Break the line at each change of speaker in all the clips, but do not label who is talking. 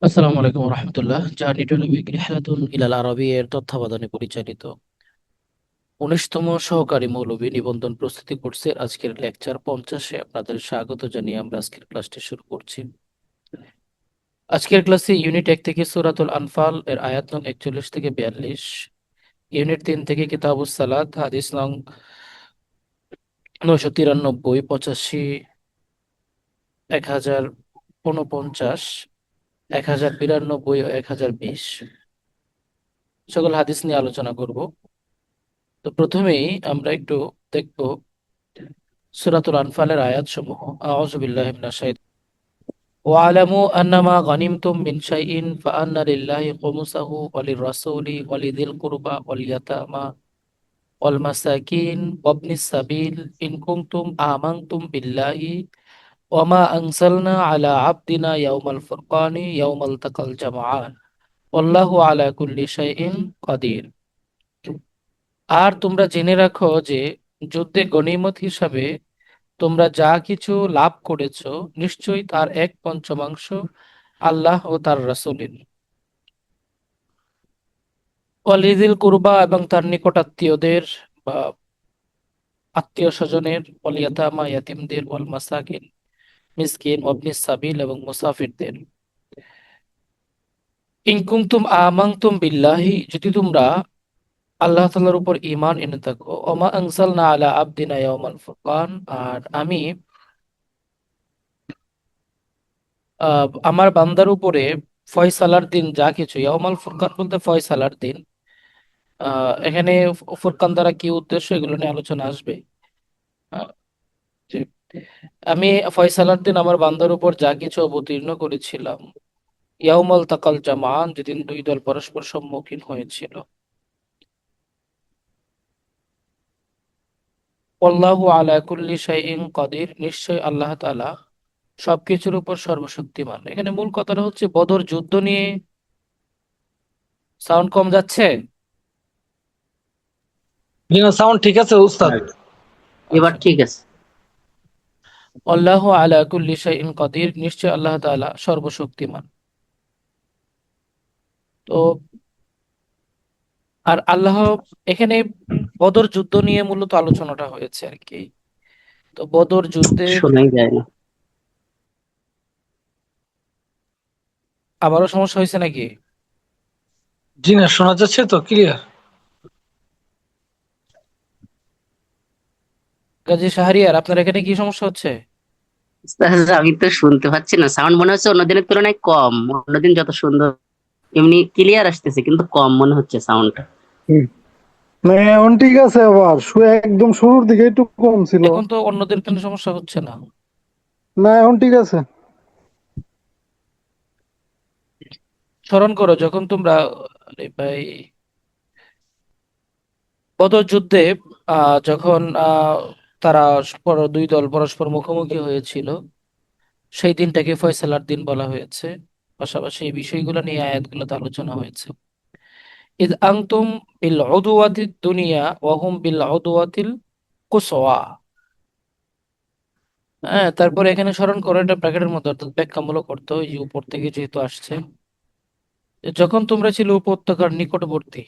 আসসালামু আলাইকুম রহমতুল্লাহ। যা নিটনবিক রিহলাতুন ইলাল আরবি এর তত্ত্বাবধানে পরিচালিত 19তম সহকারী মৌলভী নিবন্ধন প্রস্তুতি কোর্সের আজকের লেকচার 50-এ আপনাদের স্বাগত জানিয়ে আমরা আজকের ক্লাসটি শুরু করছি। আজকের ক্লাসে ইউনিট 1 থেকে সূরাতুল আনফাল এর আয়াত নং 41 থেকে 42, ইউনিট 3 থেকে কিতাবুস সালাত হাদিস নং 993, 85, 1049, 1092 ও 1020 সকল হাদিস নিয়ে আলোচনা করব। তো প্রথমেই আমরা একটু দেখব সূরাতুল আনফালের আয়াত সমূহ। আউযু বিল্লাহি মিনাশ শাইতানির ওয়ালামু আন্নামা গানিমতুম মিন শাইইন ফাআন্না লিল্লাহি খুমুসাহু ওয়া লির-রাসূলি ওয়া লিযিল কুরবা ওয়াল ইয়াতামা ওয়াল মাসাকিন ওয়াবনিস সাবিল ইন কুনতুম আমানতুম বিল্লাহি ওয়া মা আনজালনা আলা আবদিনা ইয়াওমাল ফুরকানি ইয়াওমাল তাকাল জামআন ওয়াল্লাহু আলা কুল্লি শাইইন কাদির। আর তোমরা জেনে রাখো যে যুদ্ধে গনীমত হিসাবে তোমরা যা কিছু লাভ করেছ নিশ্চয়ই তার 1/5 আল্লাহ ও তার রাসূলের। ওয়ালিদিল কুরবা এবং তার নিকটাত্মীয়দের বা আত্মীয় স্বজনের, ওয়াল ইয়াতামা ইয়াতিমদের, ওয়াল মাসাকিন মিসকিন, ওয়াবনিস সাবিল এবং মুসাফিরদের। ইন কুনতুম আমানতুম বিল্লাহি, যদি তোমরা আল্লাহ তাআলার উপর ঈমান এনে থাকো। ওমা আনজালনা আলা আবদিনা ইয়াওমাল ফুরকান, আর আমি আমার বান্দার উপরে ফয়সালার দিন যা কিছু, ইয়াউমাল ফুরকান বলতে ফয়সালার দিন। এখানে ফুরকান দ্বারা কি উদ্দেশ্য এগুলো নিয়ে আলোচনা আসবে। আহ, যে আমি ফয়সালার দিন আমার বান্দার উপর যা কিছু অবতীর্ণ করেছিলাম, ইয়াউমাল তাকাল জামান, যেদিন দুই দল পরস্পর সম্মুখীন হয়েছিল। আল্লাহু আলা কুল্লি শাইইন কাদির, নিশ্চয় আল্লাহ তাআলা সবকিছুর উপর সর্বশক্তিমান। এখানে মূল কথাটা হচ্ছে বদর যুদ্ধ নিয়ে। সাউন্ড কম যাচ্ছে?
জি না, সাউন্ড ঠিক আছে উস্তাদ।
এবার
আচ্ছা।
ঠিক আছে।
আল্লাহু আলা কুল্লি শাইইন কাদির, নিশ্চয় আল্লাহ তাআলা সর্বশক্তিমান। তো আর আল্লাহ এখানে বদর যুদ্ধ নিয়ে মূলত আলোচনাটা হয়েছে আর কি। তো বদর যুদ্ধে
শোনাই যায় না।
আবারও সমস্যা হয়েছে নাকি?
জি না, শোনা যাচ্ছে তো ক্লিয়ার।
গাজী শাহরিয়ার, আপনার এখানে কি সমস্যা হচ্ছে?
উস্তাদ, আমি তো শুনতে পাচ্ছি না, সাউন্ড মনে হচ্ছে অন্যদিনের তুলনায় কম। অন্যদিন যত সুন্দর এমনি ক্লিয়ার আসতেছে, কিন্তু কম মনে হচ্ছে সাউন্ডটা।
হুম। না, এখন ঠিক আছে। আবার একদম শুরুর দিকে একটু কম ছিল।
এখন তো অন্যদের কোনো সমস্যা হচ্ছে না।
না, এখন ঠিক আছে।
স্মরণ করো যখন তোমরা, আরে ভাই, বদর যুদ্ধে যখন তারা দুই দল পরস্পর মুখোমুখি হয়েছিল, সেই দিনটাকে ফয়সালার দিন বলা হয়েছে। পাশাপাশি এই বিষয়গুলো নিয়ে আয়াতগুলোতে আলোচনা হয়েছে। ইদ আনতুম বিল উদওয়াতিদ দুনিয়া ওয়া হুম বিল উদওয়াতিল কুসওয়া। হ্যাঁ, তারপরে এখানে স্মরণ করো, এটা ব্র্যাকেটের মধ্যে অর্থাৎ ব্যাখ্যামূলক অর্থ, এই যে উপর থেকে যেহেতু আসছে, যে যখন তোমরা ছিল উপত্যকার নিকটবর্তী,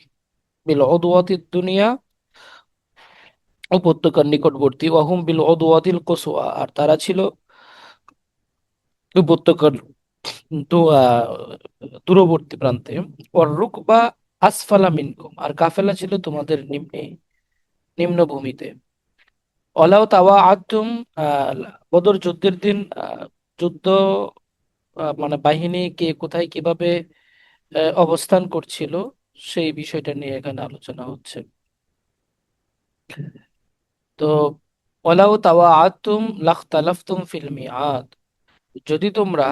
বিল উদওয়াতিদ দুনিয়া, উপত্যকার নিকটবর্তী, ওয়া হুম বিল উদওয়াতিল কুসওয়া, আর তারা ছিল উপত্যকার দূরবর্তী প্রান্তে। ওয়ার রুকবা আসফালা মিনকুম, আর কাফেলা ছিল তোমাদের নিম্নে, নিম্ন ভূমিতে। অলাও তাওয়া আতুম, বদর যুদ্ধের দিন যুদ্ধ মানে বাহিনী কে কোথায় কিভাবে অবস্থান করছিল, সেই বিষয়টা নিয়ে এখানে আলোচনা হচ্ছে। তো ওলাও তাওয়া আতুম লাখতালাফতুম ফিল মিআদ, যদি তোমরা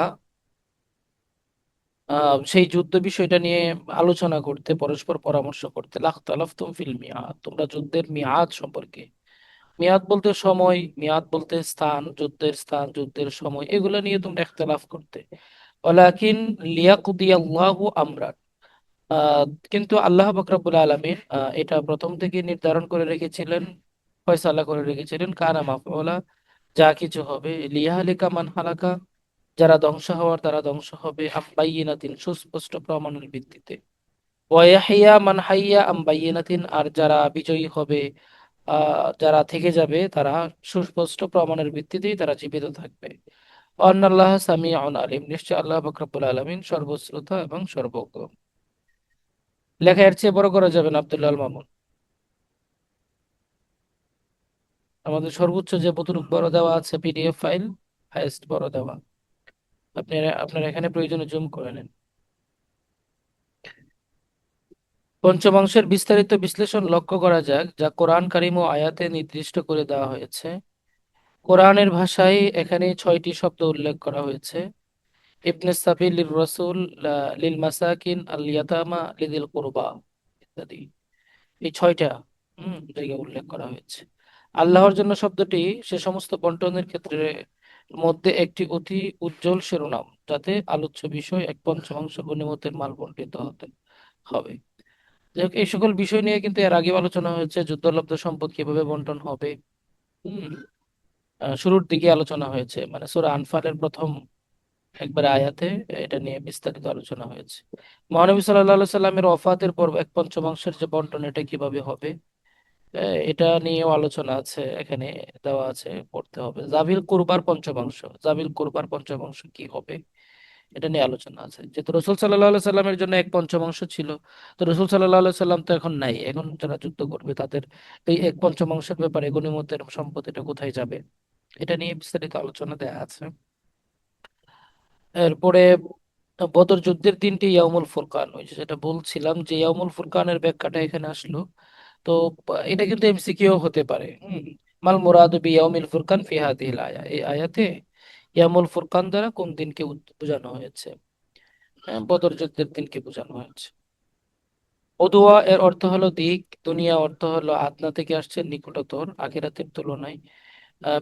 সেই যুদ্ধ বিষয়টা নিয়ে আলোচনা করতে, পরস্পর পরামর্শ করতে, লাখতালাফতুম ফিল মিআদ, তোমরা যুদ্ধের মিআদ সম্পর্কে, মিয়াদ বলতে সময়, মিয়াদ বলতে স্থান, যুদ্ধের স্থান, যুদ্ধের সময়, এগুলো নিয়ে তোমরা ইখতিলাফ করতে। ওয়ালাকিন লিয়াকুদিয়াল্লাহু আমরান, আহ, কিন্তু আল্লাহ পাক রব্বুল আলামিন এটা প্রথম থেকে নির্ধারণ করে রেখেছিলেন, ফয়সালা করে রেখেছিলেন, কানা মাফউলা, যা কিছু হবে, লিয়াহলিকা মান হালাকা, যারা ধ্বংস হওয়ার তারা ধ্বংস হবে আম বাইয়িনাতিন, সুস্পষ্ট প্রমাণের ভিত্তিতে। ওয়াইহিয়া মান হাইয়া আম বাইয়িনাতিন, আর যারা বিজয়ী হবে, যারা থেকে যাবে, তারা সুস্পষ্ট প্রমাণের ভিত্তিতেই তারা জীবিত থাকবে। আন্নাল্লাহ সামিউন আলিম, নিশ্চয় আল্লাহ পাক রব্বুল আলামিন সর্বশ্রোতা এবং সর্বজ্ঞ। লেখা এর চেয়ে বড় করা যাবে না আব্দুল্লাহ আল মামুন। আমাদের সর্বোচ্চ যে কতটুকু বড় দেওয়া আছে পিডিএফ ফাইল, হাইয়েস্ট বড় দেওয়া। আপনারা এখানে প্রয়োজনে জুম করে নেন। পঞ্চমাংশের বিস্তারিত বিশ্লেষণ লক্ষ্য করা যাক, যা কোরআন কারিম ও আয়াতে নির্দিষ্ট করে দেওয়া হয়েছে। কোরআনের ভাষায় এখানে 6টি শব্দ উল্লেখ করা হয়েছে। ইবনে সাবিল, লির রাসূল, লিল মাসাকিন, আল ইয়াতামা, লিযিল কুরবা ইত্যাদি। এই 6টা জায়গায় উল্লেখ করা হয়েছে। আল্লাহর জন্য শব্দটি সে সমস্ত বন্টনের ক্ষেত্রে মধ্যে একটি অতি উজ্জ্বল শিরোনাম, যাতে আলোচ্য বিষয় এক পঞ্চমাংশ গনিমতের মাল বন্টিত হতে হবে। যাই হোক, এই সকল বিষয় নিয়ে কিন্তু এর আগে আলোচনা হয়েছে। যুদ্ধলব্ধ সম্পদ কিভাবে বন্টন হবে, হম শুরুর দিকে আলোচনা হয়েছে, মানে সূরা আনফালের প্রথম একবার আয়াতে এটা নিয়ে বিস্তারিত আলোচনা হয়েছে। মহানবী সাল্লাল্লাহু সাল্লামের ওফাতের পর এক পঞ্চমাংশের যে বন্টন, এটা কিভাবে হবে, এটা নিয়েও আলোচনা আছে, এখানে দেওয়া আছে, পড়তে হবে। জাবিল কুরবার পঞ্চমাংশ কি হবে, এটা নিয়ে আলোচনা আছে। যেহেতু রসুল সাল্লাহ সাল্লামের জন্য এক পঞ্চমাংশ ছিল, তো রসুল সাল্লাহ সাল্লাম তো এখন নাই, এখন যারা যুদ্ধ করবে তাদের এই এক পঞ্চমাংশের ব্যাপারে গনিমতের সম্পদ এটা কোথায় যাবে, এটা নিয়ে বিস্তারিত আলোচনা দেয়া আছে। এরপরে বদর যুদ্ধের দিনটি ইয়াউমুল ফুরকান, ওই যে যেটা বলছিলাম যে ইয়াউমুল ফুরকানের ব্যাখ্যাটা এখানে আসলো। তো এটা কিন্তু এমসিকিউ হতে পারে। মাল মুরাদু বি ইয়াউমিল ফুরকান ফি হাদিহিল আয়া, এই আয়াতে ইয়াউমুল ফুরকান দ্বারা কোন দিনকে বোঝানো হয়েছে? বদর যুদ্ধের দিনকে বোঝানো হয়েছে। উদওয়া এর অর্থ হলো দিক, দুনিয়া অর্থ হলো আদনা থেকে আসছে, নিকটতর, আখিরাতের তুলনায়।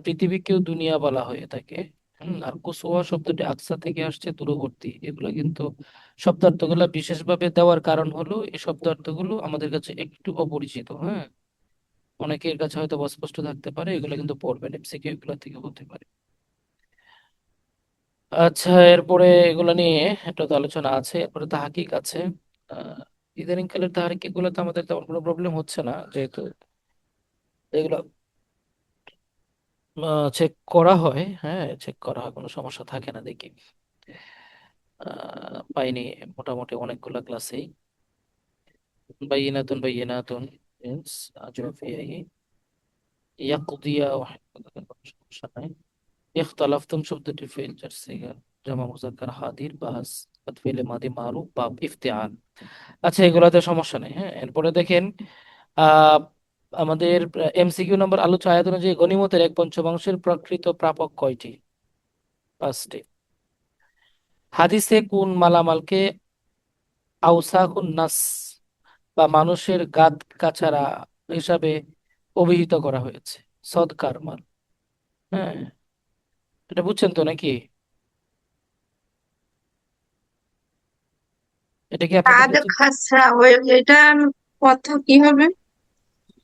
পৃথিবীকেও দুনিয়া বলা হয়ে থাকে। আর কুসওয়া শব্দটি আকসা থেকে আসছে, দূরবর্তী। এগুলো কিন্তু শব্দার্থগুলো বিশেষভাবে দেওয়ার কারণ হলো এই শব্দার্থগুলো আমাদের কাছে একটু অপরিচিত। হ্যাঁ, অনেকের কাছে হয়তো অস্পষ্ট থাকতে পারে, এগুলো কিন্তু পড়বেন, এমসিকিউ এগুলো থেকে হতে পারে। আচ্ছা, এরপরে এগুলো নিয়ে একটা তো আলোচনা আছে। এরপরে তাহকিক আছে। আহ ইদানিং কালের তাহকিক গুলোতে আমাদের তেমন কোনো প্রবলেম হচ্ছে না, যেহেতু এগুলো চেক করা হয়। হ্যাঁ, চেক করা হয়, কোনো সমস্যা থাকে না দেখি। পাইনি মোটামুটি অনেকগুলো ক্লাসেই। বাইনাতুন বাইনাতুন মিন্স আজফিয়াহি ইয়াকদিয়া সমস্যা নাই। ইখতালাফতুম শব্দটি ফেল যার সিগা জামা মুযাক্কার হাদির বাস বাদ ফেলে মাদি মারুফ বাব ইফতিআল। আচ্ছা, এগুলাতে সমস্যা নেই। হ্যাঁ, এরপরে দেখেন আহ আমাদের এমসিকিউ নম্বর আলোচ্য আয়াত অনুযায়ী গনিমতের এক পঞ্চমাংশের প্রকৃত প্রাপক কয়টি? 5টি। হাদিসে কোন মালামালকে আওসাখুন নাস বা মানুষের গাদ কাছাড়া হিসাবে অভিহিত করা হয়েছে? সদকার মাল। হ্যাঁ, এটা বুঝছেন তো নাকি? এটা কি আপনাদের
কাদ
কাছে,
খাসরা ওই এটার অর্থ কি হবে?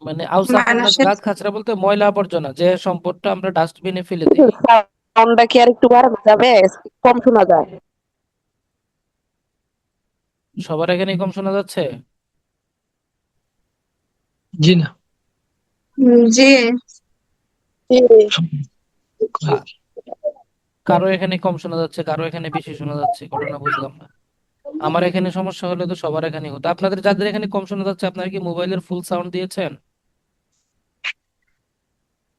মানে আউসাখুন নাস,
মানুষের
গাদ খাঁচড়া বলতে ময়লা আবর্জনা, যে সম্পদটা আমরা ডাস্টবিনে ফেলে দিই।
সাউন্ডটা কি আর একটু বাড়ানো যাবে? কম শোনা যায়।
সবার এখানে কম শোনা যাচ্ছে?
জি না।
জি।
আ- কারো এখানে কম শোনা যাচ্ছে, কারো এখানে বেশি শোনা যাচ্ছে, ঘটনা বুঝলাম না। আমার এখানে সমস্যা হলে তো সবার এখানে হতো। আপনাদের যাদের এখানে কম শোনা যাচ্ছে, আপনারা কি মোবাইলের ফুল সাউন্ড দিয়েছেন?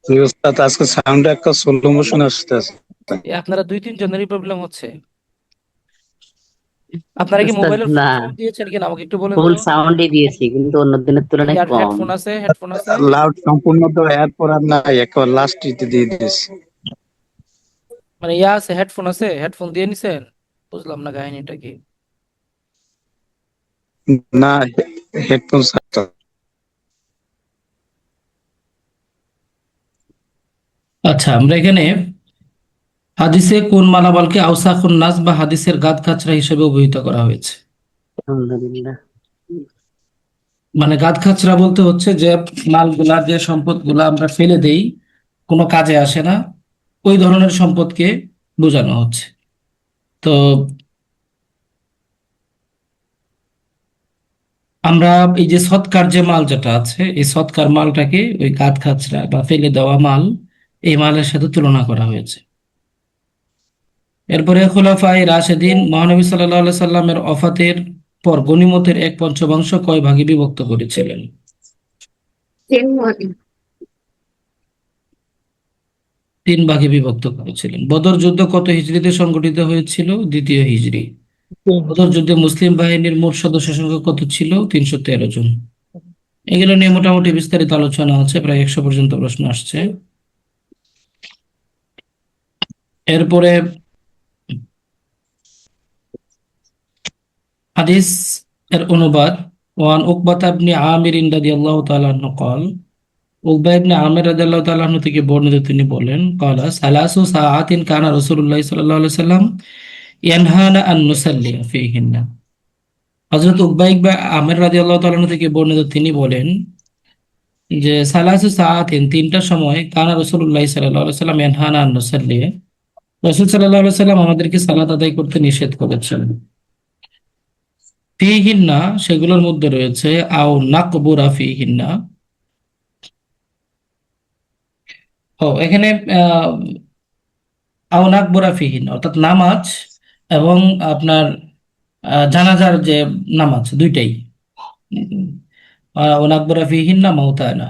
জি ওস্তাদ, আজকে সাউন্ড একটা স্লো মোশন আসতেছে।
আপনারা 2-3 জনেরই প্রবলেম হচ্ছে। আপনারা কি
উস্তাদ
মোবাইলের ফুল
না,
সাউন্ড দিয়েছেন কিনা আমাকে একটু বলেন
ফুল
তো।
সাউন্ডই দিয়েছি কিন্তু অন্য দিনের তুলনায়
আর
কম।
হেডফোন আছে?
লাউড সম্পূর্ণ তো এরপর আর নাই, একেবারে লাস্ট ইতে দিয়ে দিয়েছি।
মানে আছে, হেডফোন দিয়ে নিছেন? বুঝলাম না কাহিনীটা কি।
না, হেডফোন ছাড়া।
আচ্ছা, আমরা এখানে হাদিসে কোন মালামালকে আওসাখুন নাস বা হাদিসের গাদ কাচরা হিসেবে অভিহিত করা হয়েছে?
আলহামদুলিল্লাহ।
মানে গাদ খাঁচরা বলতে হচ্ছে যে মালগুলা, যে সম্পদগুলা আমরা ফেলে দেই, কোনো কাজে আসে না, ওই ধরনের সম্পদকে বোঝানো হচ্ছে। তো আমরা এই যে সৎকার যে মাল যেটা আছে, এই সৎকার মালটাকে ওই গাদ খাঁচড়া বা ফেলে দেওয়া মাল, এই মালের সাথে তুলনা করা হয়েছে। এরপরে খুলাফায়ে রাশেদিন মহানবী সাল্লাল্লাহু আলাইহি সাল্লামের ওফাতের পর গনিমতের 1/5 কয় ভাগে বিভক্ত করেছিলেন?
3 ভাগে।
3 ভাগে বিভক্ত করেছিলেন। বদর যুদ্ধ কত হিজরিতে সংঘটিত হয়েছিল? 2য় হিজরি। বদর যুদ্ধে মুসলিম বাহিনীর মোট সদস্য সংখ্যা কত ছিল? 313 জন। এগুলো নিয়ে মোটামুটি বিস্তারিত আলোচনা আছে, প্রায় 100 পর্যন্ত প্রশ্ন আসছে। এরপরে হাদিস এর অনুবাদ। ওয়ান উকবাতা ইবনে আমির রাদিয়াল্লাহু তাআলা আনহু قال, উকবা ইবনে আমির রাদিয়াল্লাহু তাআলা আনহু থেকে বর্ণিত, তিনি বলেন, قال সালাসু সাআতিন কানা রাসূলুল্লাহ সাল্লাল্লাহু আলাইহি সাল্লাম ইয়ানহানা আন নুসাল্লি ফীহিন্না। হযরত উকবা ইবনে আমির রাদিয়াল্লাহু তাআলা আনহু থেকে বর্ণিত, তিনি বলেন যে সালাসু সাআতিন, 3টা সময়, কানা রাসূলুল্লাহ সাল্লাল্লাহু আলাইহি সাল্লাম ইয়ানহানা আন নুসাল্লি, রাসূল সাল্লাল্লাহু আলাইহি সাল্লাম আমাদেরকে সালাত আদায় করতে নিষেধ করেছেন। ফীহিন্না, সেগুলোর মধ্যে রয়েছে আও নাকবুরা ফীহিন্না। এখানে আও নাকবুরা ফীহিন্না অর্থাৎ নামাজ এবং আপনার জানাজার যে নামাজ, দুইটাই। ও নাকবুরা ফীহিন্না মাউতানা,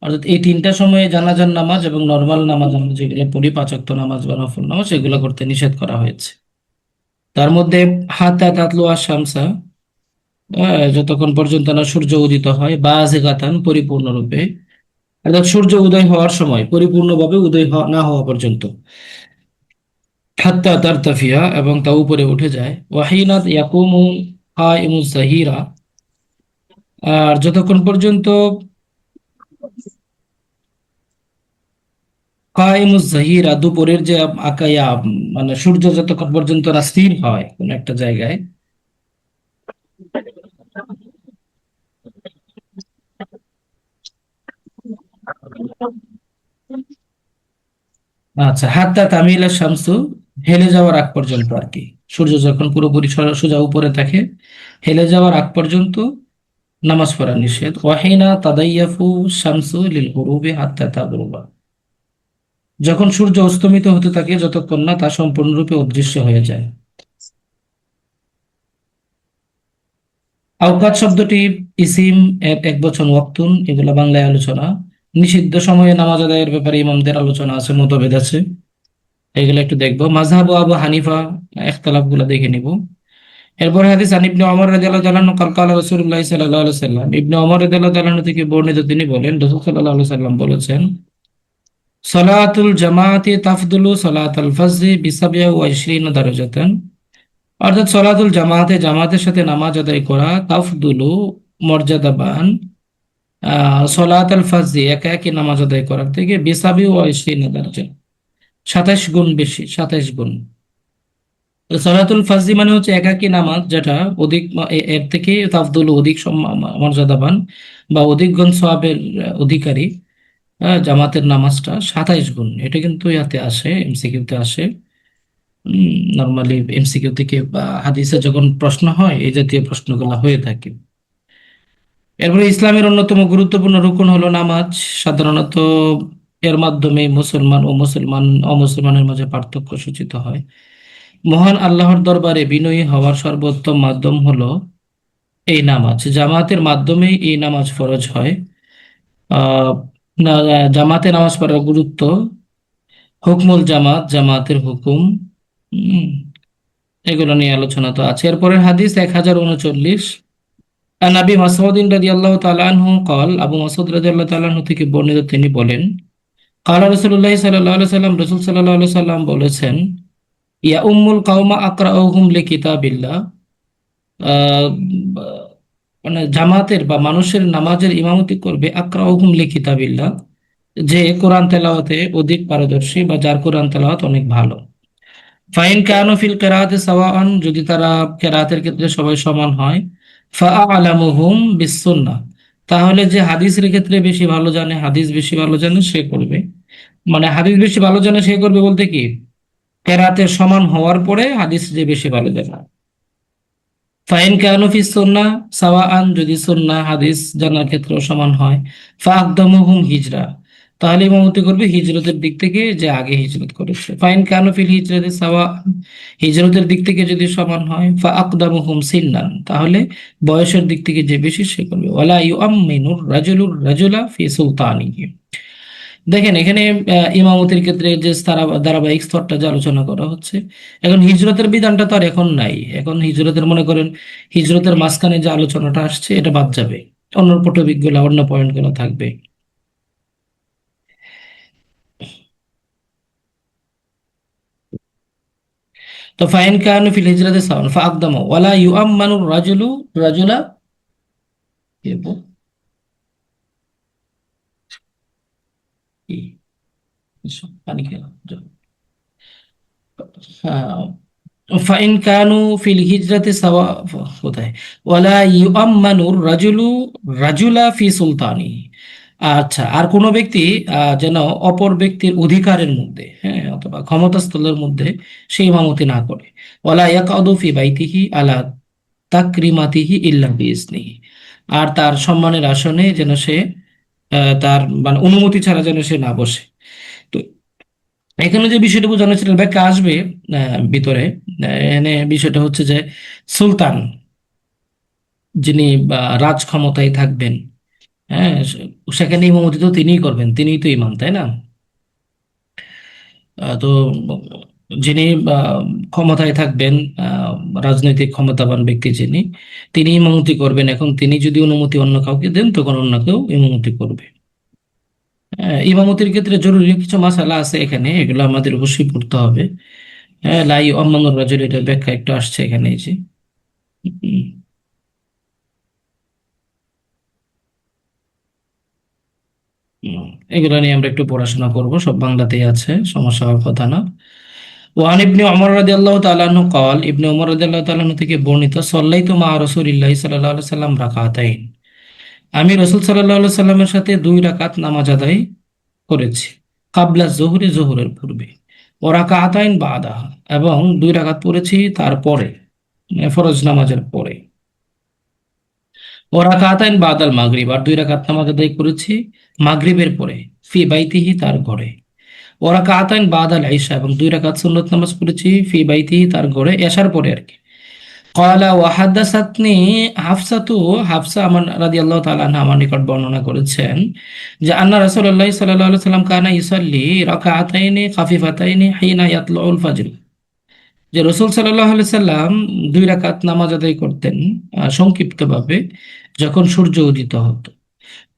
অর্থাৎ এই 3টা সময়ে জানাজার নামাজ এবং নরমাল নামাজ আমরা যেগুলো পড়ি, 5 ওয়াক্ত নামাজ বা নফল নামাজ, সেগুলো করতে নিষেধ করা হয়েছে। তার মধ্যে হাত্তা তাতলু আশ-শামসা, যতক্ষণ পর্যন্ত না সূর্য উদিত হয়, বাযিগাতান, পরিপূর্ণরূপে, অর্থাৎ সূর্য উদয় হওয়ার সময়, পরিপূর্ণভাবে উদয় না হওয়া পর্যন্ত, হাত্তা তারতাফিয়া, এবং তা উপরে উঠে যায়, ওয়াহিনা ইয়াকুমু কাইমুজ যাহিরা, আর যতক্ষণ পর্যন্ত কাইমুজ যাহিরা, দুপুরের যে আকায়া, মানে সূর্য যতক্ষণ পর্যন্ত না স্থির হয় কোন একটা জায়গায়। আচ্ছা, হাত্তা তামিলা শামসু, হেলে যাওয়ার আগ পর্যন্ত আর কি। সূর্য যখন পুরোপুরি সোজা উপরে থাকে, হেলে যাওয়ার আগ পর্যন্ত নামাজ পড়া নিষেধ। ওয়াহিনা তাদাইয়াফু শামসু লিল গুরুবি হাত্তা তাগরুবা, যখন সূর্য অস্তমিত হতে থাকে যতক্ষণ না তা সম্পূর্ণরূপে অদৃশ্য হয়ে যায়। আওকাত শব্দটি ইসিম এর একবচন ওয়াক্তুন, এগুলো বাংলায় আলোচনা। নিষিদ্ধ সময়ে নামাজ আদায়ের ব্যাপারে ইমামদের আলোচনা আছে, মতভেদ আছে, এগুলো একটু দেখবো। মাযহাব ও আবু হানিফা, ইখতিলাফ গুলো দেখে নিব। এরপর হাদিস আন ইবনে ওমর রাদিয়াল্লাহু তাআলা আনহু قال রাসূলুল্লাহ সাল্লাল্লাহু আলাইহি ওয়াসাল্লাম, ইবনে ওমর রাদিয়াল্লাহু তাআলা আনহু থেকে বর্ণিত, তিনি বলেন, রাসূল সাল্লাল্লাহু আলাইহি ওয়াসাল্লাম বলেছেন, সালাতুল জামাআতি তাফদুলু সালাতাল ফজরি বি27 দারাজাতান, অর্থাৎ সালাতুল জামাআতে, জামাতের সাথে নামাজ আদায় করা, তাফদুলু, মর্যাদাবান, সালাতাল ফজরি, একা একই নামাজ আদায় করার থেকে, বি27 দারাজা, 27 গুণ বেশি, 27 গুণ। সালাতুল ফাজরি মানে হচ্ছে একাকী নামাজ, যেটা অধিক এর থেকে তাফদুল, অধিক মর্যাদাবান বা অধিক গুণ সওয়াবের অধিকারী। জামাতের নামাজটা 27 গুণ। এটা কিন্তু ইয়াতে আসে, এমসিকিউতে আসে। নর্মালি এমসিকিউ থেকে বা হাদিসে যখন প্রশ্ন হয়, এই জাতীয় প্রশ্নগুলো হয়ে থাকে। এরপরে ইসলামের অন্যতম গুরুত্বপূর্ণ রুকন হলো নামাজ। সাধারণত এর মাধ্যমে মুসলমান ও অমুসলমানের মাঝে পার্থক্য সূচিত হয়। মহান আল্লাহর দরবারে বিনয়ী হওয়ার সর্বোত্তম মাধ্যম হলো এই নামাজ। জামাতের মাধ্যমেই এই নামাজ ফরজ হয়। জামাতে নামাজ পড়ার গুরুত্ব, হুকমুল জামাত, জামাতের হুকুম, এগুলো নিয়ে আলোচনা তো আছে। এরপরের হাদিস 1039, আন আবি মাসউদ রাদিয়াল্লাহু তাআলা আনহু قال, আবু মাসউদ রাদিয়াল্লাহু তাআলা আনহু থেকে বর্ণিত, তিনি বলেন, قال রাসূলুল্লাহ সাল্লাল্লাহু আলাইহি ওয়াসাল্লাম, রাসূল সাল্লাল্লাহু আলাইহি ওয়াসাল্লাম বলেছেন, ইয়া উম্মুল কাওমা আকরাউহুম লিকিতাবিল্লাহ, মানে জামাতের বা মানুষের নামাজের ইমামতি করবে আকরাউহুম লিকিতাবিল্লাহ, যে কোরআন তেলাওয়াতে অধিক পারদর্শী বা যার কোরআন তেলাওয়াত অনেক ভালো। ফাইন কানু ফিল কিরাআতি সাওয়াআন, যদি তারা কিরাআতের ক্ষেত্রে সবাই সমান হয়, ফাআলামুহুম বিসসুন্নাহ, তাহলে যে হাদিসের ক্ষেত্রে বেশি ভালো জানে, হাদিস বেশি ভালো জানে, সে করবে। মানে হাদিস বেশি ভালো জানে সে করবে বলতে কি,
কেরাতের সমান হওয়ার পরে হাদিস যে বেশি ভালো জানা। ফাইন কানু ফি সুন্নাহ সাওয়াআন, যদি সুন্নাহ হাদিস জানার ক্ষেত্রেও সমান হয়, ফাকদামুহুম হিজরা, তাহলে ইমামতি করবে হিজরতের দিক থেকে যে আগে হিজরত করেছে। ফাইন কানু ফিল হিজরতি সাওয়াআন, হিজরতের দিক থেকে যদি সমান হয়, ফাকদামুহুম সিন্নান, তাহলে বয়সের দিক থেকে যে বেশি সে করবে। ওয়ালা ইউআম্মিনুর রাজুলুর রাজুলা ফি সুলতানিহি। দেখেন এখানে ইমামতির ক্ষেত্রে যে ধারাবাহিক স্তরটা যে আলোচনা করা হচ্ছে, এখন হিজরতের বিধানটা তো আর এখন নাই। এখন হিজরতের মনে করেন হিজরতের মাঝখানে যে আলোচনাটা আসছে এটা বাদ যাবে, অন্য টপিক গুলো অন্য পয়েন্ট গুলো থাকবে। তো ফাইন কানু ফিল হিজরাতি সাওয়ান ফাকদামু ওয়ালা ইউআম্মানু রাজুলু রাজুলা, কি বলবো? কি এসব পানি খেলাম। হ্যাঁ, ফাইন কানু ফিল হিজরাতি সাওয়া, কোথায়, ওয়ালা ইউআম্মানুর রাজুলু রাজুলা ফি সুলতানি। আচ্ছা, আর কোন ব্যক্তি যেন অপর ব্যক্তির অধিকারের মধ্যে, হ্যাঁ, অথবা ক্ষমতাস্থলের মধ্যে সেই ইমামতি না করে। ওয়ালা ইয়াকউদু ফি বাইতিহি আলা তাকরিমাতিহি ইল্লা বিইজনিহি, আর তার সম্মানের আসনে যেন সে তার মানে অনুমতি ছাড়া যেন সে না বসে। তো এখানে যে বিষয়টা বোঝানো ছিল ব্যাখ্যা আসবে ভিতরে। এখানে বিষয়টা হচ্ছে যে সুলতান যিনি রাজ ক্ষমতায় থাকবেন, হ্যাঁ, সেখানে ইমামতি তো তিনিই করবেন, তিনিই তো ইমাম, তাই না? তো যিনি ক্ষমতায় থাকবেন, রাজনৈতিক ক্ষমতাবান ব্যক্তি যিনি, তিনি ইমামতি করবেন। এখন তিনি যদি অনুমতি অন্য কাউকে দেন তখন অন্য কেউ ইমামতি করবে। ইমামতির ক্ষেত্রে জরুরি কিছু মাসালা আছে এখানে, এগুলো আমাদের অবশ্যই পড়তে হবে। হ্যাঁ, লাই অম্মানুর রাজুল, এটার ব্যাখ্যা একটু আসছে এখানে, এই যে উম, এগুলো নিয়ে আমরা একটু পড়াশোনা করব, সব বাংলাতেই আছে, সমস্যা হওয়ার কথা না। ওয়ান ইবনে ওমর রাদিয়াল্লাহু তাআলা আনহু قال, ইবনে ওমর রাদিয়াল্লাহু তাআলা আনহু থেকে বর্ণিত, সাল্লাইতু মা রাসূলিল্লাহি সাল্লাল্লাহু আলাইহি সাল্লাম রাকাতাইন, আমি রাসূল সাল্লাল্লাহু আলাইহি সাল্লামের সাথে 2 রাকাত নামাজ আদায় করেছি। কাবলা জোহরে, জোহরের পূর্বে, ও রাকাতাইন বাদাহা, এবং 2 রাকাত পড়েছি তারপরে, মানে ফরজ নামাজের পরে। ও রাকাতাইন বাদাল মাগরিব, আর 2 রাকাত নামাজ আদায় করেছি মাগরিবের পরে, ফি বাইতিহি, তার ঘরে। ও রাকাতাইন বাদাল ইশা, এবং 2 রাকাত সুন্নত নামাজ পড়েছি ফি বাইতিহি, তার ঘরে, এশার পরে আর কি। ক্বালা ওয়া হাদাসাতনি হাফসাতু, হাফসা আমার রাদিয়াল্লাহু তাআলা আনহা আমার নিকট বর্ণনা করেছেন যে আন্না রাসূলুল্লাহ সাল্লাল্লাহু আলাইহি সাল্লাম কানা ইউসাল্লি রাকাআতাইনি খাফিফাতাইনি হিনা ইয়াতলুল ফজর, যে রাসূল সাল্লাল্লাহু আলাইহি সাল্লাম 2 রাকাত নামাজ আদায় করতেন সংক্ষিপ্তভাবে যখন সূর্য উদিত হতো,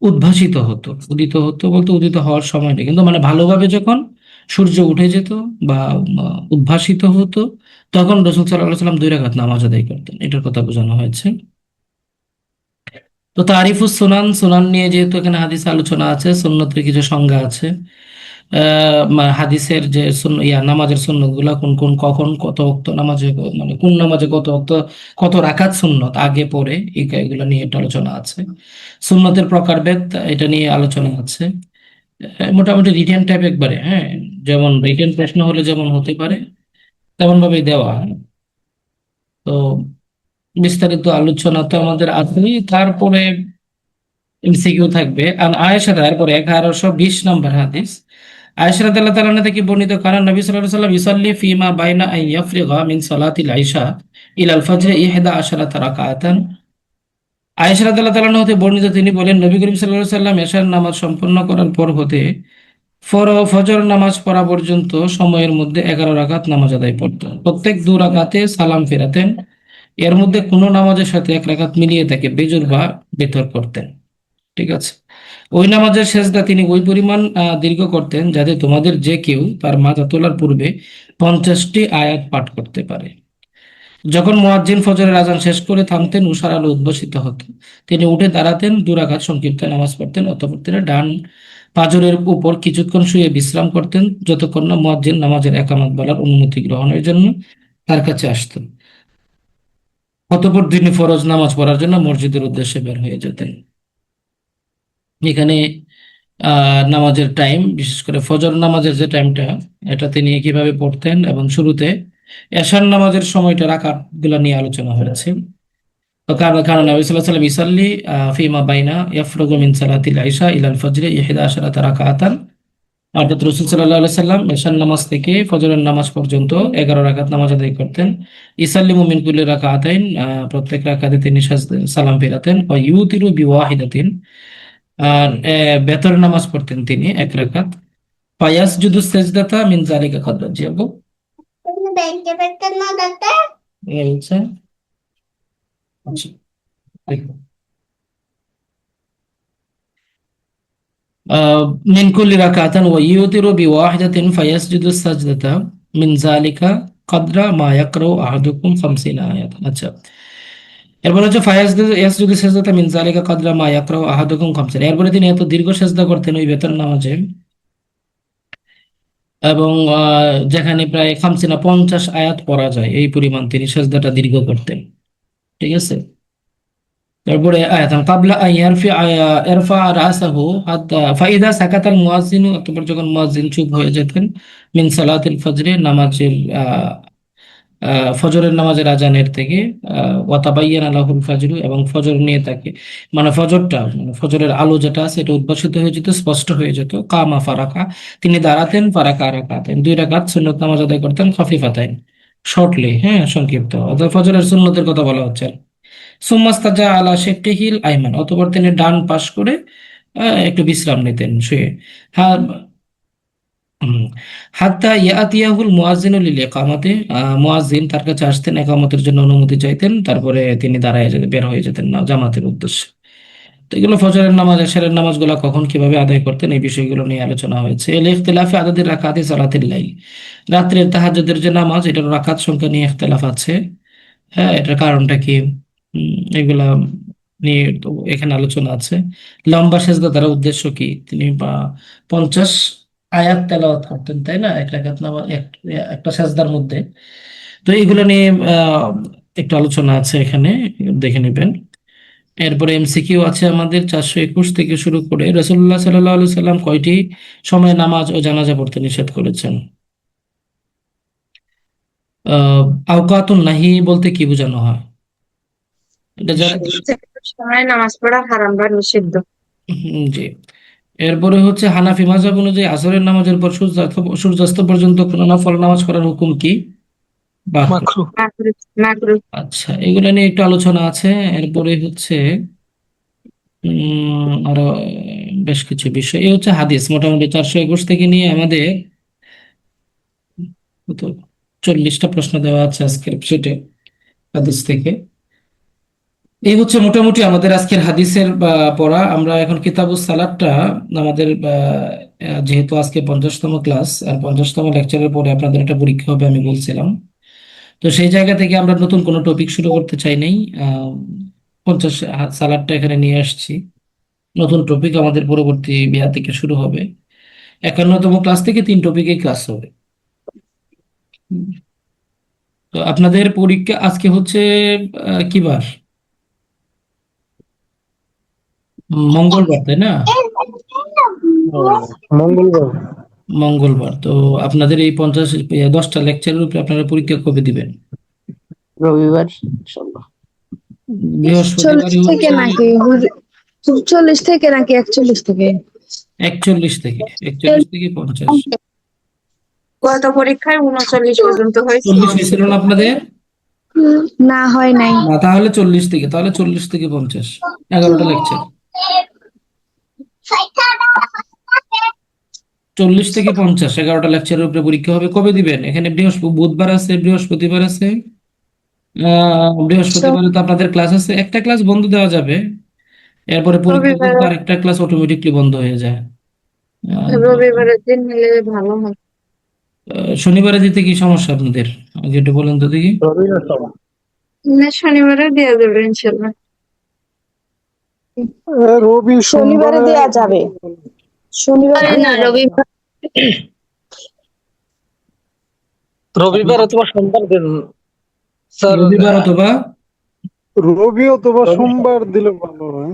উদ্ভাসিত হতো। উদিত হতো বলতে উদিত হওয়ার সময় নেই, কিন্তু মানে ভালোভাবে যখন সূর্য উঠে যেত বা উদ্ভাসিত হতো, তখন রাসূল সাল্লাল্লাহু আলাইহি সাল্লাম 2 রাকাত নামাজ আদায় করতেন, এটার কথা বোঝানো হয়েছে। তো তারিফুস সুনান, সুনান নিয়ে যেহেতু এখানে হাদিস আলোচনা আছে, সুন্নতের কিছু সংজ্ঞা আছে। হাদিসের যে নামাজের সুন্নত গুলা কোন কোন, কখন, কত ওয়াক্ত নামাজে, মানে কোন নামাজে কত ওয়াক্ত, কত রাকাত সুন্নত আগে পরে, এগুলো নিয়ে একটা আলোচনা আছে। সুন্নতের প্রকারভেদ, এটা নিয়ে আলোচনা আছে। মোটামুটি রিটেন টাইপ একবারে, হ্যাঁ, যেমন রিটেন প্রশ্ন হলে যেমন হতে পারে তেমন ভাবে দেওয়া। তো বিস্তারিত আলোচনা তো আমাদের আছেই, তারপরে এমসিকিউ থাকবে। আর আয়েশা, তারপরে 1120 নম্বর হাদিস, আয়েশা রাদিয়াল্লাহু তাআলা আনহা থেকে বর্ণিত, কারণ নবী সাল্লাল্লাহু আলাইহি ওয়াসাল্লাম ইউসাল্লি ফিমা বাইনা আন ইয়াফরিগা মিন সালাতিল ইশা ইলাল ফজর 11 রাকাতান। আয়েশা রাদিয়াল্লাহু তাআলা আনহা হতে বর্ণিত, তিনি বলেন, নবী করিম সাল্লাল্লাহু আলাইহি ওয়াসাল্লাম এশার নামাজ সম্পন্ন করার পর হতে ফজর নামাজ পড়া পর্যন্ত সময়ের মধ্যে 11 রাকাত নামাজ আদায় করতেন। প্রত্যেক 2 রাকাতে সালাম ফেরাতেন। এর মধ্যে কোনো নামাজের সাথে 1 রাকাত মিলিয়ে তাকে বেজর বা বেতর করতেন। ঠিক আছে। ওই নামাজের সেজদা তিনি ওই পরিমাণ দীর্ঘ করতেন যাতে তোমাদের যে কেউ তার মাথা তোলার পূর্বে 50টি আয়াত পাঠ করতে পারে। যখন মুয়াজ্জিন ফজরের আজান শেষ করে থামতেন, উষার আলো উদ্ভাসিত হতো, তিনি উঠে দাঁড়াতেন, 2 রাকাত সংক্ষিপ্ত নামাজ পড়তেন, অতঃপর তিনি ডান পাঁজরের উপর কিছুক্ষণ শুয়ে বিশ্রাম করতেন, যতক্ষণ না মুয়াজ্জিন নামাজের একামত বলার অনুমতি গ্রহণের জন্য তার কাছে আসতেন। অতঃপর তিনি ফরজ নামাজ পড়ার জন্য মসজিদের উদ্দেশ্যে বের হয়ে যেতেন। এখানে নামাজের টাইম, বিশেষ করে ফজর নামাজের যে টাইমটা, এটা তিনি কিভাবে পড়তেন, এবং শুরুতে এশার নামাজের সময়টা রাকাত গুলা নিয়ে আলোচনা হয়েছে। তো কারণ কারণ নবী সাল্লাল্লাহু আলাইহি ওয়াসাল্লাম ইসাল্লি ফিমা বাইনা ইয়াফরুগু মিন সালাতিল ইশা ইলাল ফজরি 11 রাকাতান, অর্থাৎ রাসূল সাল্লাল্লাহু আলাইহি ওয়াসাল্লাম এশার নামাজ থেকে ফজরের নামাজ পর্যন্ত 11 রাকাত নামাজ আদায় করতেন। ইসাল্লিমু মিন কুল্লি রাকাতাইন, প্রত্যেক রাকাতে তিনি সালাম ফেরাতেন। ওয়া ইউতিরু বিওয়াহিদাতিন, আর বেতর নামাজ পড়তেন তিনি 1 রাকাত। ফায়াসজুদু সাজদাতা মিন যালিকা কদর, জি আপু এই হচ্ছে। আচ্ছা, দেখুন। মিন কুল্লি রাকাতান ওয়া ইউতিরু বিওয়াহিদাতিন ফায়াসজুদু সাজদাতা মিন যালিকা কদরা মা ইয়াকরাউ আহাদুকুম 50 আয়াত। আচ্ছা, এরপরে হচ্ছে ইয়াসজুদু সাজদাতা মিন যালিকা কদরা মা ইয়াকরাউ আহাদুকুম 50। এরপরে তিনি এত দীর্ঘ সেজদা করতেন ওই বেতর নামাজে, এবং যেখানে প্রায় 50 আয়াত পড়া যায় এই পরিমাণ তিনি সেজদাটা দীর্ঘ করতেন। ঠিক আছে, তারপরে আয়াতান কাবলা আন ইয়ারফা রাসাহু হাত্তা ফাইদা সাকাতাল মুয়াজ্জিনু, অতঃপর যখন মুয়াজ্জিন চুপ হয়ে যেতেন, মিন সালাতিল ফজরে, নামাজের ফজরের নামাজের আজানের থেকে, ওয়া তাবায়্যানা লাহুল ফাজরু, এবং ফজর নিয়ে তাকে, মানে ফজরটা, মানে ফজরের আলো যেটা আছে এটা উদ্ভাসিত হয়ে যেত, স্পষ্ট হয়ে যেত। কামা ফারাকা, তিনি দাঁড়াতেন, ফারাকা রাকাতেন, 2 রাকাত সুন্নত নামাজ আদায় করতেন, খাফিফাতাইন, শর্টলি, হ্যাঁ সংক্ষিপ্ত, অর্থাৎ ফজরের সুন্নতের কথা বলা হচ্ছে। সুম্মাস্তাজা আলা শিক্কিহিল আইমান, অতঃপর তিনি ডান পাশ করে একটু বিশ্রাম নিতেন শুয়ে। হ্যাঁ, হাত্তা ইয়াতিয়াহুল মুয়াজ্জিনু লিল ইকামাতে, মুয়াজ্জিন তার কাছে আসতেন, ইকামতের জন্য অনুমতি চাইতেন, তারপরে তিনি দাঁড়ায় যেতেন, বের হয়ে যেতেন না জামাতের উদ্দেশ্যে। তো এগুলো ফজরের নামাজ, এশারের নামাজগুলো কখন কিভাবে আদায় করতেন এই বিষয়গুলো নিয়ে আলোচনা হয়েছে। এল ইখতিলাফি আদাদির রাকাতি সালাতিল লাইল, রাত্রের তাহাজ্জুদের যে নামাজ, এটার রাকাত সংখ্যা নিয়ে ইখতিলাফ আছে। হ্যাঁ, এটার কারণটা কি, এগুলা নিয়ে তো এখানে আলোচনা আছে। লম্বা সেজদা দ্বারা উদ্দেশ্য কি, তিনি 50 আয়াত তেলাওয়াত করতেন, তাই না, 1 রাকাত নামাজ, একটা সেজদার মধ্যে। তো এগুলো নিয়ে একটু আলোচনা আছে এখানে, দেখে নেবেন। এরপরে এমসিকিউ আছে আমাদের 421 থেকে শুরু করে। রাসূলুল্লাহ সাল্লাল্লাহু আলাইহি সাল্লাম কয়টি সময় নামাজ ও জানাজা পড়তে নিষেধ করেছেন? আওকাতুন নাহি বলতে কি বোঝানো হয়, এটা জানেন?
সময় নামাজ পড়া হারাম বা নিষিদ্ধ।
জি। এরপরে হচ্ছে হানাফি মাযহাব অনুযায়ী আসরের নামাজের পর সূর্যাস্ত পর্যন্ত কোনো নফল নামাজ করার হুকুম কি? বাহ,
মাকরু।
মাকরুহ মাকরুহ।
আচ্ছা, এগুলো নিয়ে একটু আলোচনা আছে। এরপরে হচ্ছে আরো বেশ কিছু বিষয়। এই হচ্ছে হাদিস, মোটামুটি 421 থেকে নিয়ে আমাদের কত 40টা প্রশ্ন দেওয়া আছে আজকের সেটে হাদিস থেকে। এই হচ্ছে মোটামুটি আমাদের আজকের হাদিসের পড়া। আমরা এখন কিতাবুস সালাতটা আমাদের যেহেতু আজকে 50তম ক্লাস, আর 50তম লেকচারের পরে আপনাদের একটা পরীক্ষা হবে আমি বলছিলাম, তো সেই জায়গা থেকে আমরা নতুন কোনো টপিক শুরু করতে চাই নাই। 50 সালাদটা এখানে নিয়ে আসছি, নতুন টপিক আমাদের পরবর্তী বিয়া থেকে শুরু হবে। 51তম ক্লাস থেকে 3 টপিকে ক্লাস হবে। তো আপনাদের পরীক্ষা আজকে হচ্ছে কি বার, মঙ্গলবার, তাই না?
মঙ্গলবার।
মঙ্গলবার। তো আপনাদের এই 10টা লেকচারের উপরে আপনারা পরীক্ষা কবে দিবেন?
রবিবার ইনশাআল্লাহ।
বৃহস্পতিবারই
40 থেকে
হচ্ছে
নাকি 40 থেকে নাকি 41 থেকে?
41 থেকে 50।
গত পরীক্ষায় 39 পর্যন্ত হয়েছে।
40 হয়েছিল না আপনাদের?
না, হয় নাই।
না, তাহলে 40 থেকে, 50, 11টা লেকচার। 40 থেকে 50, 11টা লেকচারের উপরে পরীক্ষা হবে। কবে দিবেন? এখানে বুধবার আছে, বৃহস্পতিবার আছে। বৃহস্পতিবার তো আপনাদের ক্লাস আছে, একটা ক্লাস বন্ধ দেওয়া যাবে, এরপরে পরীক্ষা
রবিবার,
করতে আরেকটা ক্লাস অটোমেটিকলি বন্ধ হয়ে যায়।
রবিবারের দিন নিলে ভালো হয়।
শনিবারে দিতে কি সমস্যা আপনাদের, আগে একটু বলেন তো দেখি।
না, শনিবারে দেওয়া যাবে ইনশাআল্লাহ।
রবি
শনিবারে
সোমবারে
দেয়া যাবে, শনিবারে
না,
দেয়া যাবে।
রবিবার
রবিবার অথবা সোমবার দিন স্যার।
রবিবার অথবা
রবি অথবা সোমবার দিলে ভালো হয়।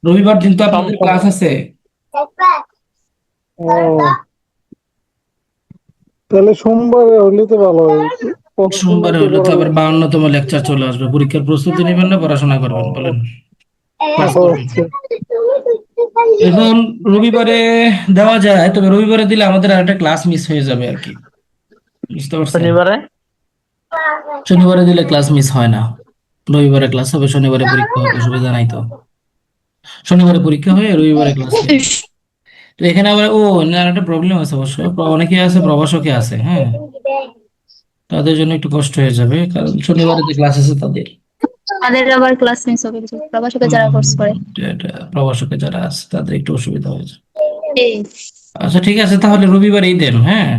রবিবার দিন তো আপনাদের ক্লাস আছে,
ও তাহলে সোমবারে হইলে তো ভালো হয়,
সোমবারে
পড়াশোনা তো
হলে তো
করা
আবার
লাগবে।
52তম লেকচার চলে আসবে। পরীক্ষার প্রস্তুতি নেবেন না পড়াশোনা করবেন বলেন, ক্লাস
ও
করবেন?
আচ্ছা।
এখন রবিবারে দেওয়া যায়, তবে রবিবারে দিলে আমাদের আরেকটা ক্লাস মিস হয়ে যাবে আর কি, বুঝতে পারছেন?
শনিবারে
শনিবারে দিলে ক্লাস মিস হয় না, রবিবারে ক্লাস হবে, শনিবারে পরীক্ষা হবে, অসুবিধা নাই তো। শনিবারে পরীক্ষা হয়ে রবিবারে ক্লাস নেই। তো এখানে আবার না, একটা প্রবলেম আছে অবশ্য, অনেকে আছে প্রভাষকে আছে, হ্যাঁ, তাদের জন্য একটু কষ্ট হয়ে যাবে, কারণ শনিবারে যে ক্লাস আছে তাদের।
আমাদের আবার ক্লাস মিস হবে কিছু প্রবাসকে যারা কোর্স করে।
এটা প্রভাষকে যারা আছে তাদের একটু অসুবিধা হয়েছে।
এই
আচ্ছা ঠিক আছে, তাহলে রবিবারেই দেন, হ্যাঁ,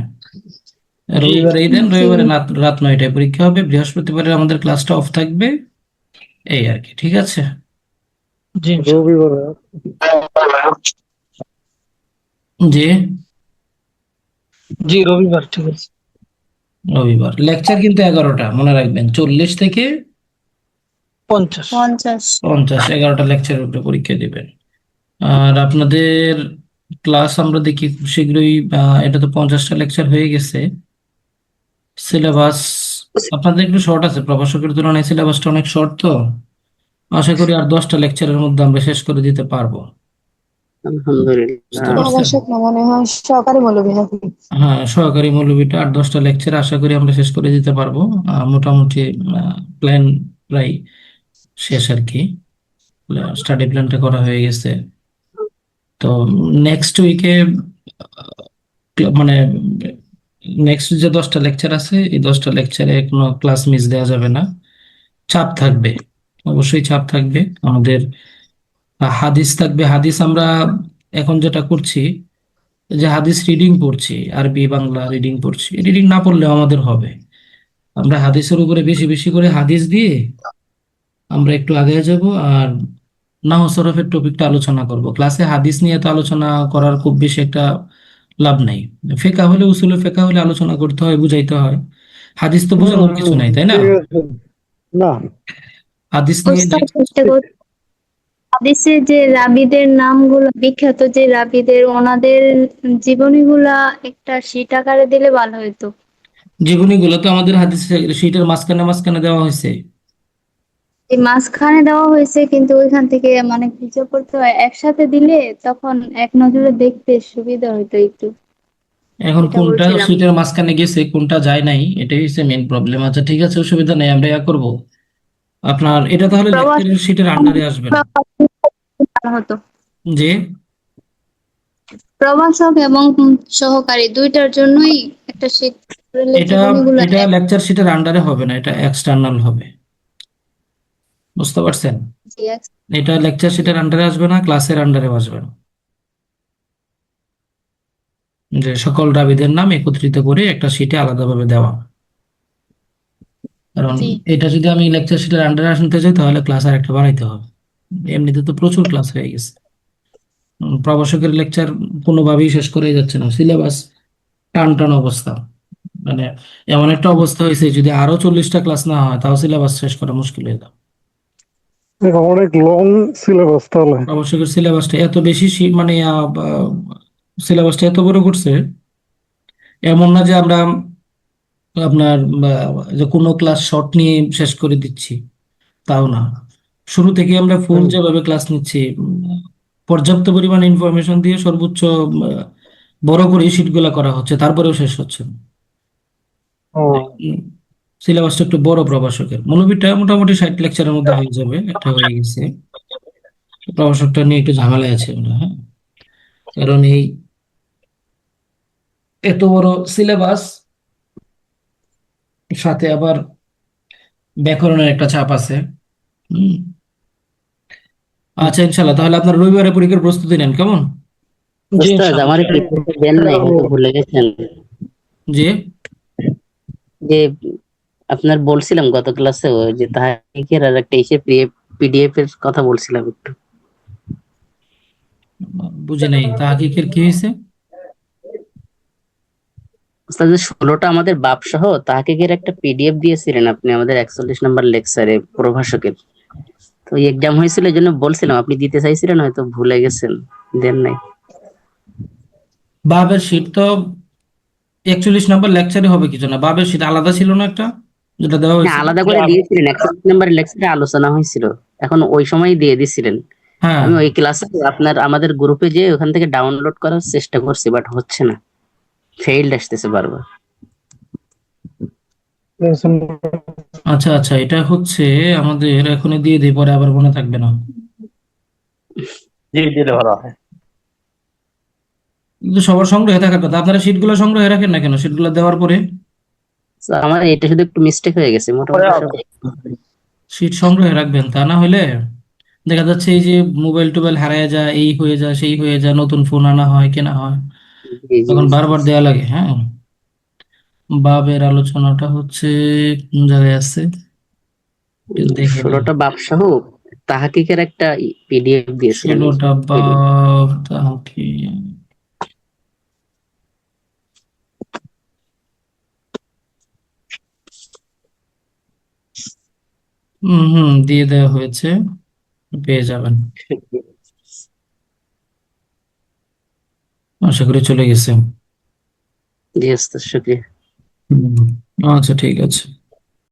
রবিবারেই দেন।
জি।
রবিবারে রাত রাত 9টায় পরীক্ষা হবে, বৃহস্পতিবারে আমাদের ক্লাসটা অফ থাকবে, এই আর কি, ঠিক আছে?
জি ইনশাআল্লাহ।
রবিবারে
যে
জি রবিবার ঠিক আছে।
রবিবার লেকচার কিন্তু 11টা, মনে রাখবেন, 40 থেকে
50।
50, 11টা লেকচারের উপরে পরীক্ষা দিবেন। আর আপনাদের ক্লাস আমরা দেখি খুব শীঘ্রই, এটা তো 50টা লেকচার হয়ে গেছে। সিলেবাস আপনাদের একটু শর্ট আছে, প্রভাষকের তুলনায় সিলেবাসটা অনেক শর্ট, তো আশা করি আর 10টা লেকচারের মধ্যে আমরা শেষ করে দিতে পারবো, বুঝতে
আলহামদুলিল্লাহ।
পারছেন?
না মনে হয় সহকারী মৌলবী নাকি?
হ্যাঁ, সহকারী মৌলবীটা আর 10টা লেকচার আশা করি আমরা শেষ করে দিতে পারবো। মোটামুটি প্ল্যান প্রায় শেষ আর কি, স্টাডি প্ল্যানটা করা হয়ে গেছে। তো নেক্সট উইকে মানে নেক্সট যে 10টা লেকচার আছে, এই 10টা লেকচারে কোনো ক্লাস মিস দেওয়া যাবে না, চাপ থাকবে, অবশ্যই চাপ থাকবে। আমাদের হাদিস থাকবে। হাদিস আমরা এখন যেটা করছি, যে হাদিস রিডিং পড়ছি, আরবি বাংলা রিডিং পড়ছি, রিডিং না পড়লেও আমাদের হবে। আমরা হাদিসের উপরে বেশি বেশি করে হাদিস দিয়ে আমরা একটু আগে যাব, আর নাহু সরফের টপিকটা আলোচনা করব। ক্লাসে হাদিস নিয়ে তো আলোচনা করার খুব বেশি একটা লাভ নাই। ফিকহ হলে, উসুলে ফিকহ হলে আলোচনা করতে হয়, বুঝাইতে হয়। হাদিস তো বোঝানোর কিছু নাই, তাই না?
ঠিক আছে। না
হাদিস নিয়ে
ওস্তাদ একটা কথা, হাদিসে যে রাবীদের নামগুলো, বিখ্যাত যে রাবীদের, ওনাদের জীবনীগুলা একটা শীট আকারে দিলে ভালো হতো।
জীবনীগুলো তো আমাদের হাদিস শীটের মাঝখানে মাঝখানে দেওয়া হয়েছে।
এই মাঝখানে দেওয়া হয়েছে, কিন্তু ওইখান থেকে মানে খুঁজে পড়তে হয়, একসাথে দিলে তখন এক নজরে দেখতে সুবিধা হতো একটু,
এখন
এটা
কোনটা
বলছিলাম।
শীটের মাঝখানে গেছে, কোনটা যায় নাই, এটাই হচ্ছে মেইন প্রবলেম। আচ্ছা ঠিক আছে, অসুবিধা নেই, আমরা করব। আপনার এটা তাহলে
প্রবাস
লেকচারের শীটের আন্ডারে আসবে না,
হতো,
যে
প্রভাষক এবং সহকারী দুইটার জন্যই একটা শীট করলে
এটা
জীবনীগুলো
এটা লেকচার শীটের আন্ডারে হবে না, এটা এক্সটার্নাল হবে, বুঝতে পারছেন? এটা লেকচার শীটের আন্ডারে আসবে না, ক্লাসের আন্ডারে আসবে না, যে সকল রাবীদের নাম একত্রিত করে একটা শীটে আলাদাভাবে দেওয়া। কারণ
জি।
এটা যদি আমি লেকচার শীটের আন্ডারে আনতে চাই তাহলে ক্লাস আর একটা বাড়াইতে হবে, এমনিতে তো প্রচুর ক্লাস হয়ে গেছে। প্রভাষকের লেকচার কোনোভাবেই শেষ করাই যাচ্ছে না, সিলেবাস টান টান অবস্থা, মানে এমন একটা অবস্থা হয়েছে, যদি আরো 40টা ক্লাস না হয় তাও সিলেবাস শেষ করা মুশকিল হয়ে যাবে।
অনেক লং সিলেবাস তাহলে।
প্রভাষকের সিলেবাসটা এত বেশি, মানে সিলেবাসটা এত বড় করছে, এমন না যে আমরা আপনার যে কোনো ক্লাস শর্ট নিয়ে শেষ করে দিচ্ছি, তাও না। শুরু থেকে আমরা ফুল
হুম।
যেভাবে ক্লাস নিচ্ছি, পর্যাপ্ত পরিমাণ ইনফরমেশন দিয়ে সর্বোচ্চ বড় করে শিটগুলা করা হচ্ছে, তারপরেও শেষ হচ্ছে না।
ও
সিলেবাসটা একটু বড় প্রভাষকের। মৌলবীটা মোটামুটি 60 লেকচারের মধ্যে হয়ে যাবে, একটা হয়ে গেছে। প্রভাষকটা নিয়ে একটু ঝামেলায় আছে আমরা, হ্যাঁ, কারণ এই এত বড় সিলেবাস, সাথে আবার ব্যাকরণের একটা চাপ আছে। হম। আচ্ছা ইনশাল্লাহ, তাহলে আপনার রবিবারে পরীক্ষার প্রস্তুতি নেন, কেমন?
জি
ওস্তাদ
ইনশাআল্লাহ।
আমার পিডিএফ দেন নাই, হয়তো ভুলে গেছেন।
যে
যে আপনার বলছিলাম গত ক্লাসে, ওই যে তাহারিকের আর একটা এসে পিডিএফ এর কথা বলছিলাম একটু।
বুঝে নাই, তাহকিকের কি হয়েছে?
ওস্তাদ যে 16টা আমাদের বাপ সহ তাহাকিকের একটা পিডিএফ দিয়েছিলেন আপনি আমাদের 41 নম্বর লেকচারে প্রভাষকের। তো এক্সাম হয়েছিল, এই জন্য বলছিলাম, আপনি দিতে চাইছিলেন, হয়তো ভুলে গেছেন, দেন নাই।
বাবের শীট তো 41 নম্বর লেকচারে হবে কিছু না, বাবের শীট আলাদা ছিল না একটা, যেটা দেওয়া
হ্যাঁ,
হয়েছিল।
আলাদা করে দিয়েছিলেন, 61 নম্বরের লেকচারে আলোচনা হয়েছিল, এখন ওই সময় দিয়ে দিছিলেন।
হ্যাঁ,
আমি ওই ক্লাসে আমাদের গ্রুপে যে ওখান থেকে ডাউনলোড করার চেষ্টা করছি, বাট হচ্ছে না, ফেইল্ড আসতেছে বারবার।
আচ্ছা আচ্ছা, এটা হচ্ছে আমাদের এখনই দিয়ে দিই, পরে আবার মনে থাকবে না।
দিলে ভালো হয়।
কিন্তু সবার সংগ্রহে থাকার কথা, আপনারা শীটগুলো সংগ্রহে রাখেন না কেন শীটগুলো দেওয়ার পরে?
So, আমার এটা শুধু একটু মিস্টেক হয়ে গেছে, মোটামুটি সব
শীট সংগ্রহে রাখবেন, তা না হলে দেখা যাচ্ছে এই যে মোবাইল টোবাইল হারায় যায়, এই হয়ে যায় সেই হয়ে যায়, নতুন ফোন আনা হয় কেনা হয়,
জি জি।
তখন বারবার দেয়া লাগে। হ্যাঁ, বাবের আলোচনাটা হচ্ছে কোন জায়গায় আছে একটু দেখে নিই।
16টা বাপ সহ তাহাকিকের একটা পিডিএফ দিয়েছিলেন।
16টা
PDF
বাব তাহকি, দিয়ে দেওয়া হয়েছে, পেয়ে যাবেন, আশা করি চলে গেছে।
জি ওস্তাদ, শুকরিয়া।
আচ্ছা ঠিক আছে।